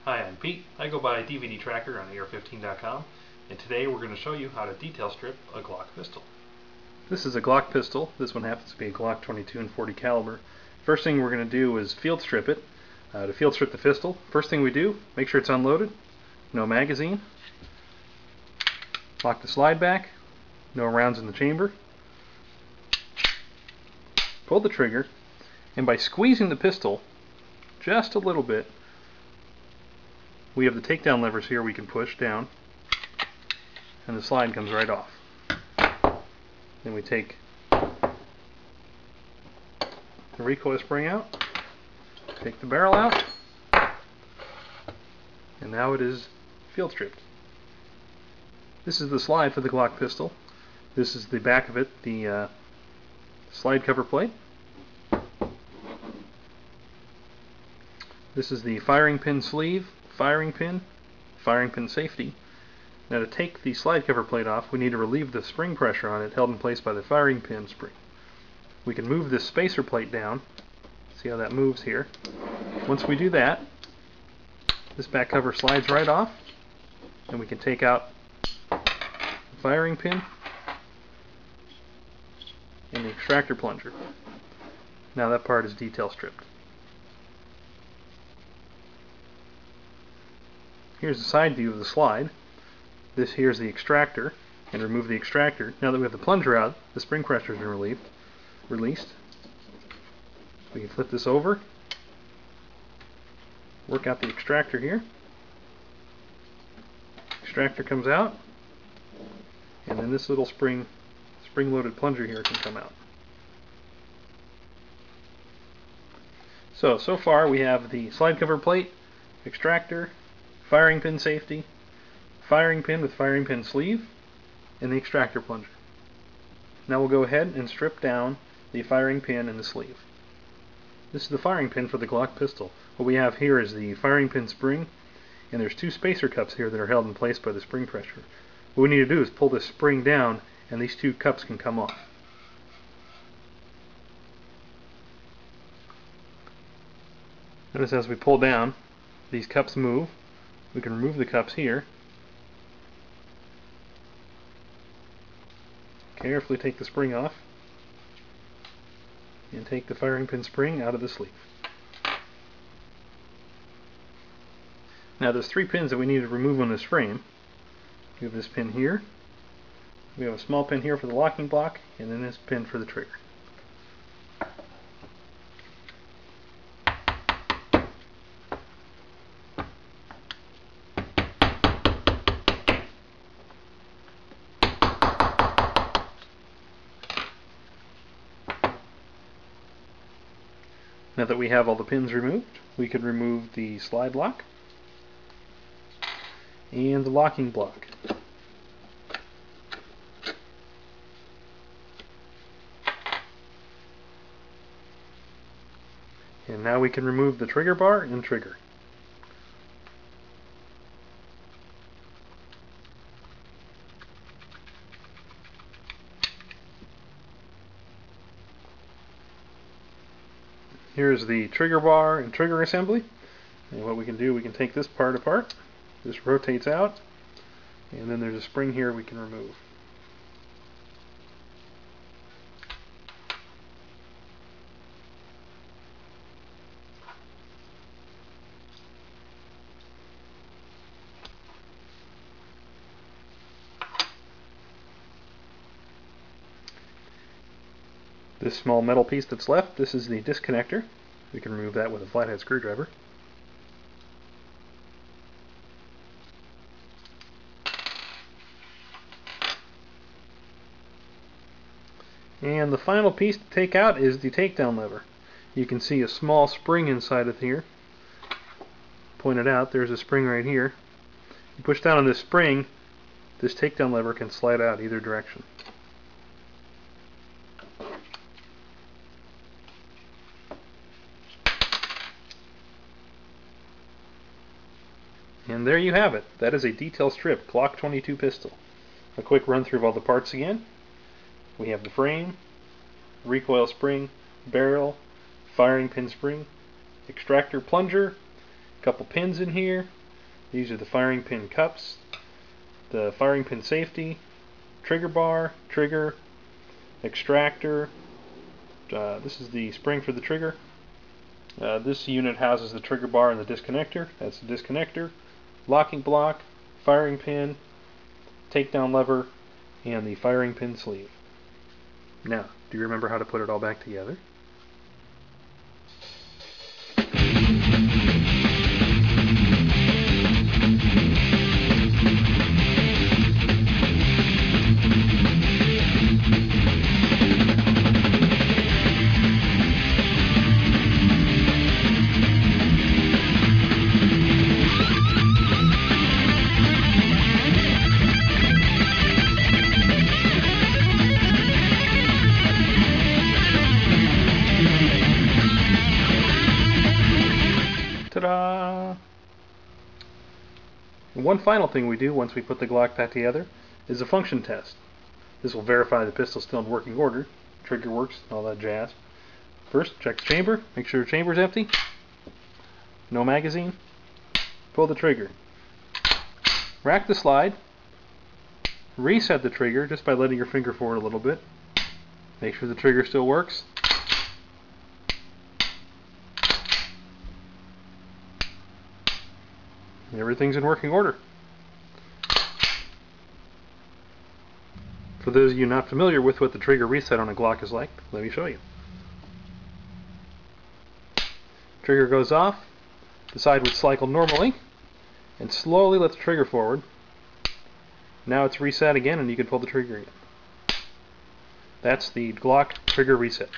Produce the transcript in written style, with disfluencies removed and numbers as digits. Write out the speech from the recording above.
Hi, I'm Pete. I go by DVD Tracker on AR15.com, and today we're going to show you how to detail strip a Glock pistol. This is a Glock pistol. This one happens to be a Glock 22 and 40 caliber. First thing we're going to do is field strip it. To field strip the pistol, first thing we do, make sure it's unloaded, no magazine, lock the slide back, no rounds in the chamber, pull the trigger, and by squeezing the pistol just a little bit, we have the takedown levers here we can push down, and the slide comes right off. Then we take the recoil spring out, take the barrel out, and now it is field stripped. This is the slide for the Glock pistol. This is the back of it, the slide cover plate. This is the firing pin sleeve, firing pin safety. Now to take the slide cover plate off, we need to relieve the spring pressure on it held in place by the firing pin spring. We can move this spacer plate down. See how that moves here. Once we do that, this back cover slides right off, and we can take out the firing pin and the extractor plunger. Now that part is detail stripped. Here's the side view of the slide. This here's the extractor, and remove the extractor. Now that we have the plunger out, the spring pressure has been released. We can flip this over, work out the extractor here. Extractor comes out, and then this little spring-loaded plunger here can come out. So far we have the slide cover plate, extractor, firing pin safety, firing pin with firing pin sleeve, and the extractor plunger. Now we'll go ahead and strip down the firing pin and the sleeve. This is the firing pin for the Glock pistol. What we have here is the firing pin spring, and there's two spacer cups here that are held in place by the spring pressure. What we need to do is pull this spring down, and these two cups can come off. Notice as we pull down, these cups move. We can remove the cups here. Carefully take the spring off and take the firing pin spring out of the sleeve. Now there's three pins that we need to remove on this frame. We have this pin here, we have a small pin here for the locking block, and then this pin for the trigger. Now that we have all the pins removed, we can remove the slide lock and the locking block. And now we can remove the trigger bar and trigger. Here's the trigger bar and trigger assembly. And what we can do, we can take this part apart. This rotates out, and then there's a spring here we can remove. This small metal piece that's left, this is the disconnector. We can remove that with a flathead screwdriver. And the final piece to take out is the takedown lever. You can see a small spring inside of here. Pointed out, there's a spring right here. You push down on this spring, this takedown lever can slide out either direction. And there you have it. That is a detail strip Glock 22 pistol. A quick run through of all the parts again. We have the frame, recoil spring, barrel, firing pin spring, extractor plunger, A couple pins in here. These are the firing pin cups, the firing pin safety, trigger bar, trigger, extractor. This is the spring for the trigger. This unit houses the trigger bar and the disconnector. That's the disconnector. Locking block, firing pin, takedown lever, and the firing pin sleeve. Now, do you remember how to put it all back together? Ta-da! And one final thing we do once we put the Glock back together is a function test. This will verify the pistol's still in working order, trigger works, all that jazz. First, check the chamber, make sure the chamber's empty, no magazine, pull the trigger. Rack the slide, reset the trigger just by letting your finger forward a little bit. Make sure the trigger still works. Everything's in working order. For those of you not familiar with what the trigger reset on a Glock is like, let me show you. Trigger goes off, the side would cycle normally, and slowly let the trigger forward. Now it's reset again and you can pull the trigger again. That's the Glock trigger reset.